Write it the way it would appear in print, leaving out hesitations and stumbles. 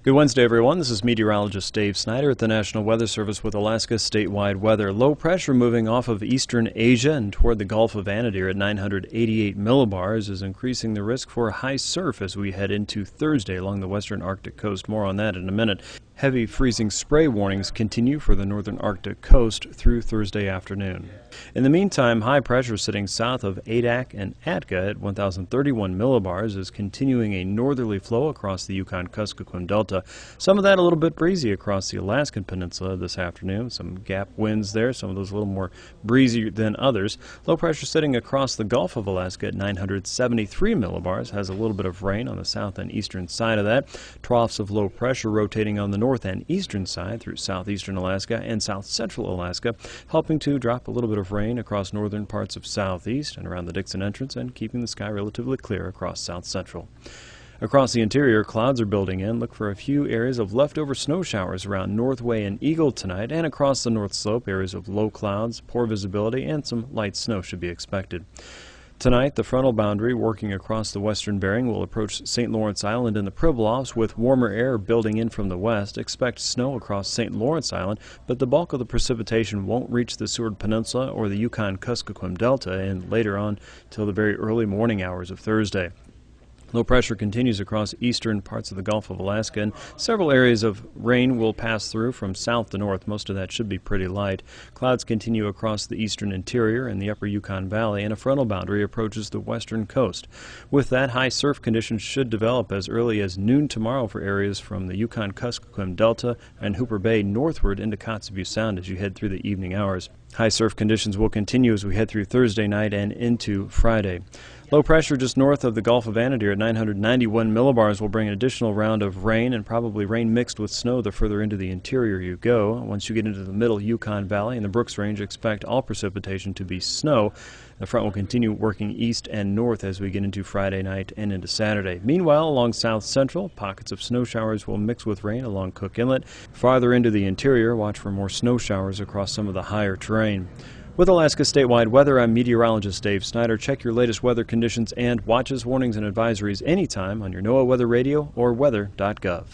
Good Wednesday, everyone. This is meteorologist Dave Snyder at the National Weather Service with Alaska's statewide weather. Low pressure moving off of eastern Asia and toward the Gulf of Anadyr at 988 millibars is increasing the risk for high surf as we head into Thursday along the western Arctic coast. More on that in a minute. Heavy freezing spray warnings continue for the northern Arctic coast through Thursday afternoon. In the meantime, high pressure sitting south of Adak and Atka at 1,031 millibars is continuing a northerly flow across the Yukon-Kuskokwim Delta. Some of that a little bit breezy across the Alaskan Peninsula this afternoon. Some gap winds there, some of those a little more breezy than others. Low pressure sitting across the Gulf of Alaska at 973 millibars has a little bit of rain on the south and eastern side of that. Troughs of low pressure rotating on the north and eastern side through southeastern Alaska and south central Alaska, helping to drop a little bit of rain across northern parts of southeast and around the Dixon entrance and keeping the sky relatively clear across south central. Across the interior, clouds are building in. Look for a few areas of leftover snow showers around Northway and Eagle tonight, and across the North Slope, areas of low clouds, poor visibility, and some light snow should be expected. Tonight, the frontal boundary working across the western Bering will approach St. Lawrence Island in the Pribilofs with warmer air building in from the west. Expect snow across St. Lawrence Island, but the bulk of the precipitation won't reach the Seward Peninsula or the Yukon-Kuskokwim Delta and later on till the very early morning hours of Thursday. Low pressure continues across eastern parts of the Gulf of Alaska, and several areas of rain will pass through from south to north. Most of that should be pretty light. Clouds continue across the eastern interior and the upper Yukon Valley, and a frontal boundary approaches the western coast. With that, high surf conditions should develop as early as noon tomorrow for areas from the Yukon-Kuskokwim Delta and Hooper Bay northward into Kotzebue Sound as you head through the evening hours. High surf conditions will continue as we head through Thursday night and into Friday. Low pressure just north of the Gulf of Anadyr at 991 millibars will bring an additional round of rain and probably rain mixed with snow the further into the interior you go. Once you get into the middle Yukon Valley and the Brooks Range, expect all precipitation to be snow. The front will continue working east and north as we get into Friday night and into Saturday. Meanwhile, along south central, pockets of snow showers will mix with rain along Cook Inlet. Farther into the interior, watch for more snow showers across some of the higher terrain. With Alaska's statewide weather, I'm meteorologist Dave Snyder. Check your latest weather conditions and watches, warnings, and advisories anytime on your NOAA Weather Radio or weather.gov.